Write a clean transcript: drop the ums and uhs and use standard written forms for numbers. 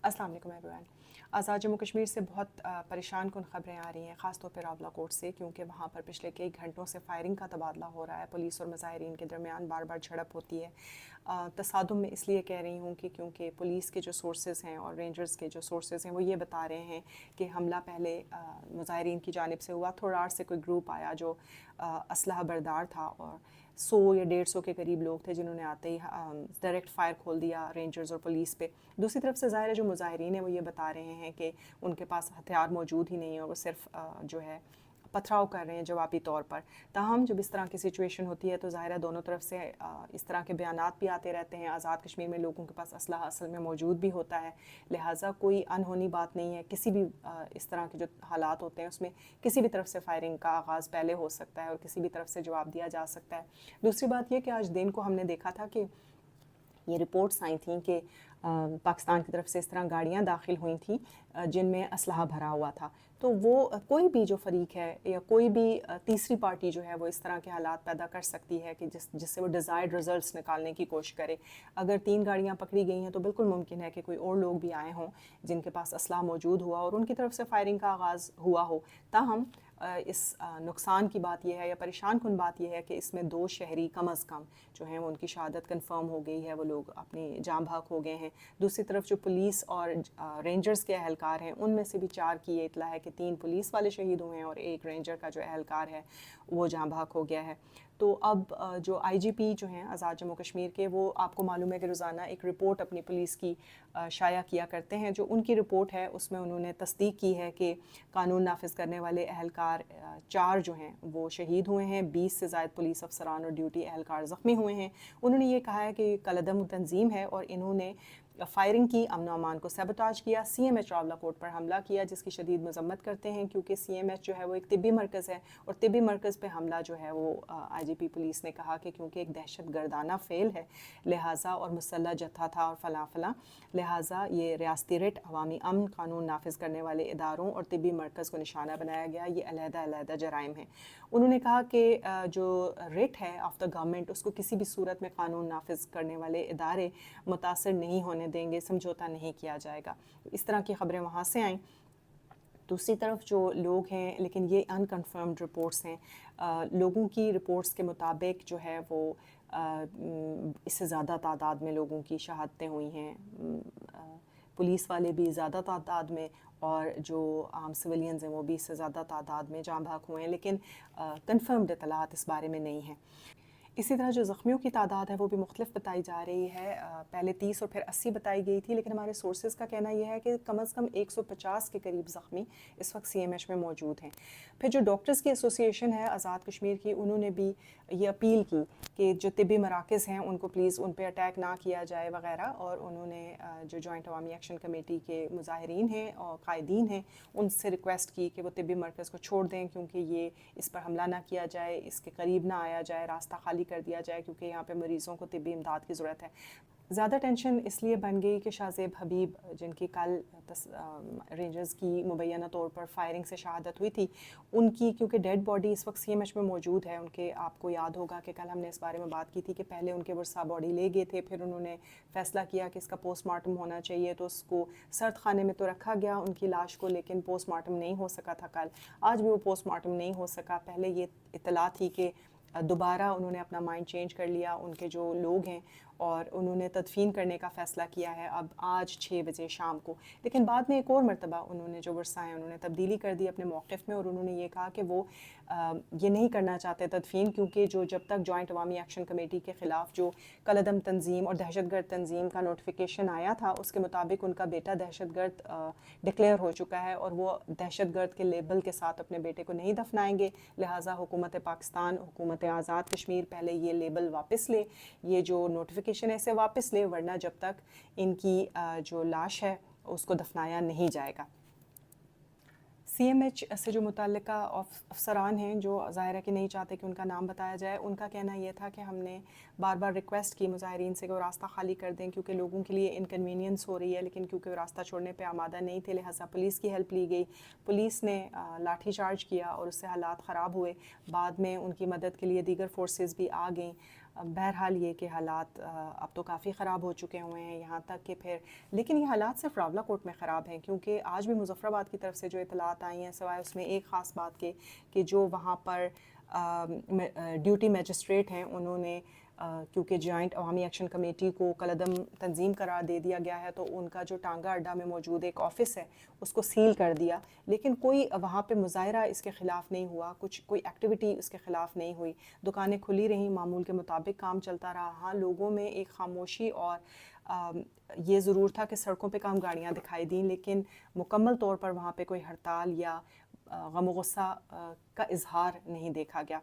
अस्सलाम वालेकुम एवरीवन। आज़ाद जम्मू कश्मीर से बहुत परेशान कुन ख़बरें आ रही हैं, ख़ास तौर पे रावलाकोट से, क्योंकि वहाँ पर पिछले कई घंटों से फायरिंग का तबादला हो रहा है। पुलिस और मुजाहिरीन के दरमियान बार बार झड़प होती है। तसादुम में इसलिए कह रही हूँ कि क्योंकि पुलिस के जो सोर्सेज़ हैं और रेंजर्स के जो सोर्सेज़ हैं वो ये बता रहे हैं कि हमला पहले मुजाहिरीन की जानिब से हुआ। थोड़ार से कोई ग्रुप आया जो असलहा बरदार था और 100 या 150 के करीब लोग थे जिन्होंने आते ही डायरेक्ट फायर खोल दिया रेंजर्स और पुलिस पे। दूसरी तरफ से ज़ाहिर है जो मुजाहिरीन हैं वो ये बता रहे हैं कि उनके पास हथियार मौजूद ही नहीं है और वो सिर्फ जो है पथराव कर रहे हैं जवाबी तौर पर। ताहम जब इस तरह की सिचुएशन होती है तो ज़ाहिर है दोनों तरफ से इस तरह के बयानात भी आते रहते हैं। आज़ाद कश्मीर में लोगों के पास असलहा असल में मौजूद भी होता है, लिहाजा कोई अनहोनी बात नहीं है। किसी भी इस तरह के जो हालात होते हैं उसमें किसी भी तरफ से फायरिंग का आगाज़ पहले हो सकता है और किसी भी तरफ से जवाब दिया जा सकता है। दूसरी बात यह कि आज दिन को हमने देखा था कि ये रिपोर्ट्स आई थी कि पाकिस्तान की तरफ से इस तरह गाड़ियाँ दाखिल हुई थी जिनमें असलहा भरा हुआ था। तो वो कोई भी जो फ़रीक है या कोई भी तीसरी पार्टी जो है वो इस तरह के हालात पैदा कर सकती है कि जिससे वो डिज़ायर्ड रिज़ल्ट्स निकालने की कोशिश करे। अगर 3 गाड़ियाँ पकड़ी गई हैं तो बिल्कुल मुमकिन है कि कोई और लोग भी आए हों जिनके पास असलहा मौजूद हुआ और उनकी तरफ से फायरिंग का आगाज़ हुआ हो। ताहम इस नुकसान की बात यह है या परेशान कुन बात यह है कि इसमें 2 शहरी कम अज़ कम जो हैं वो उनकी शहादत कन्फर्म हो गई है, वो लोग अपनी जान भाग हो गए हैं। दूसरी तरफ जो पुलिस और रेंजर्स के अहलकार हैं उनमें से भी 4 की ये इतला है कि 3 पुलिस वाले शहीद हुए हैं और 1 रेंजर का जो अहलकार है वो जान भाग हो गया है। तो अब जो IGP जो हैं आज़ाद जम्मू कश्मीर के, वो आपको मालूम है कि रोज़ाना एक रिपोर्ट अपनी पुलिस की शाया किया करते हैं। जो उनकी रिपोर्ट है उसमें उन्होंने तस्दीक की है कि कानून नाफिज करने वाले अहलकार 4 जो हैं वो शहीद हुए हैं, 20 से ज़ायद पुलिस अफसरान और ड्यूटी अहलकार ज़ख्मी हुए हैं। उन्होंने ये कहा है कि कलअदम तंजीम है और इन्होंने फायरिंग की, अमन अमान को सबोटाज किया, CMH रावलाकोट पर हमला किया, जिसकी शदीद मजम्मत करते हैं क्योंकि CMH जो है वो एक तिब्बी मरकज़ है और तिब्बी मरकज़ पे हमला जो है वो IGP पुलिस ने कहा कि क्योंकि एक दहशत गर्दाना फेल है लिहाजा और मुसल्ला जत्था था और फला लिहाजा ये रियासती रिट, अवामी अमन, कानून नाफिज करने वाले इदारों और तिब्बी मरकज़ को निशाना बनाया गया। ये अलहदा जराइम हैं। उन्होंने कहा कि जो रिट है ऑफ द गवर्नमेंट उसको किसी भी सूरत में कानून नाफिज करने वाले इदारे मुतासर नहीं होने देंगे, समझौता नहीं किया जाएगा। इस तरह की खबरें वहाँ से आईं। दूसरी तरफ जो लोग हैं, लेकिन ये अनकन्फर्म्ड रिपोर्ट्स हैं, लोगों की रिपोर्ट्स के मुताबिक जो है वो इससे ज़्यादा तादाद में लोगों की शहादतें हुई हैं। पुलिस वाले भी ज़्यादा तादाद में और जो आम सिविलियंस हैं वो भी इससे ज़्यादा तादाद में जाँ भाग हुए हैं, लेकिन कन्फर्म्ड इतलात इस बारे में नहीं हैं। इसी तरह जो ज़ख्मियों की तादाद है वो भी मुख्तलिफ बताई जा रही है। पहले 30 और फिर 80 बताई गई थी, लेकिन हमारे सोर्सेज का कहना यह है कि कम अज़ कम 150 के करीब ज़ख्मी इस वक्त CMH में मौजूद हैं। फिर जो डॉक्टर्स की एसोसिएशन है आज़ाद कश्मीर की, उन्होंने भी ये अपील की कि जो तिब्बी मराकज़ हैं उनको प्लीज़ उन पर अटैक ना किया जाए वगैरह, और उन्होंने जो जॉइंट अवामी एक्शन कमेटी के मुजाहिरीन हैं और कायदीन हैं उनसे रिक्वेस्ट की कि वो तिब्बी मरकज़ को छोड़ दें, क्योंकि ये इस पर हमला ना किया जाए, इसके करीब ना आया जाए, रास्ता खाली कर दिया जाए, क्योंकि यहाँ पे मरीज़ों को तिब्बी इमदाद की ज़रूरत है। ज़्यादा टेंशन इसलिए बन गई कि शाहज़ेब हबीब, जिनकी कल रेंजर्स की मुबैना तौर पर फायरिंग से शहादत हुई थी, उनकी क्योंकि डेड बॉडी इस वक्त CMH में मौजूद है। उनके, आपको याद होगा कि कल हमने इस बारे में बात की थी कि पहले उनके वर्सा बॉडी ले गए थे, फिर उन्होंने फ़ैसला किया कि इसका पोस्टमार्टम होना चाहिए, तो उसको सर्द खाने में तो रखा गया उनकी लाश को, लेकिन पोस्टमार्टम नहीं हो सका था कल। आज भी वो पोस्टमार्टम नहीं हो सका। पहले ये इत्तला थी कि दोबारा उन्होंने अपना माइंड चेंज कर लिया उनके जो लोग हैं और उन्होंने तदफीन करने का फ़ैसला किया है अब आज 6 बजे शाम को। लेकिन बाद में एक और मरतबा उन्होंने जो वर्सा हैं उन्होंने तब्दीली कर दी अपने मौक़िफ़ में, और उन्होंने ये कहा कि वो ये नहीं करना चाहते तदफीन, क्योंकि जो जब तक जॉइंट अवामी एक्शन कमेटी के ख़िलाफ़ जो कलअदम तंजीम और दहशतगर्द तंजीम का नोटिफिकेशन आया था उसके मुताबिक उनका बेटा दहशतगर्द डिक्लेयर हो चुका है और वो दहशतगर्द के लेबल के साथ अपने बेटे को नहीं दफनाएंगे। लिहाजा हुकूमत पाकिस्तान, हुकूमत आज़ाद कश्मीर पहले ये लेबल वापस ले, ये जो नोटिफिकेशन है इसे वापस ले, वरना जब तक इनकी जो लाश है उसको दफनाया नहीं जाएगा। CMH से जो मुतल्लिका अफसरान हैं जो ज़ाहिर है कि नहीं चाहते कि उनका नाम बताया जाए, उनका कहना यह था कि हमने बार बार रिक्वेस्ट की मुजाहिरीन से कि वो रास्ता खाली कर दें क्योंकि लोगों के लिए इनकन्वीनियंस हो रही है, लेकिन क्योंकि वो रास्ता छोड़ने पे आमादा नहीं थे लिहाजा पुलिस की हेल्प ली गई। पुलिस ने लाठी चार्ज किया और उससे हालात ख़राब हुए। बाद में उनकी मदद के लिए दीगर फोर्सेस भी आ गईं। بہرحال یہ کہ حالات اب تو کافی خراب ہو چکے ہوئے ہیں، یہاں تک کہ پھر لیکن یہ حالات صرف راولہ کوٹ میں خراب ہیں، کیونکہ آج بھی مظفر آباد کی طرف سے جو اطلاعات آئی ہیں، سوائے اس میں ایک خاص بات کے کہ جو وہاں پر ڈیوٹی میجسٹریٹ ہیں انہوں نے کیونکہ جوائنٹ عوامی ایکشن کمیٹی کو کالعدم تنظیم قرار دے دیا گیا ہے، تو ان کا جو ٹانگا اڈا میں موجود ایک آفس ہے اس کو سیل کر دیا، لیکن کوئی وہاں پہ مظاہرہ اس کے خلاف نہیں ہوا، کوئی ایکٹیویٹی اس کے خلاف نہیں ہوئی، دکانیں کھلی رہیں، معمول کے مطابق کام چلتا رہا۔ ہاں لوگوں میں ایک خاموشی اور یہ ضرور تھا کہ سڑکوں پہ کم گاڑیاں دکھائی دیں، لیکن مکمل طور پر وہاں پہ کوئی ہڑتال یا غم و غصہ کا اظہار نہیں دیکھا گیا۔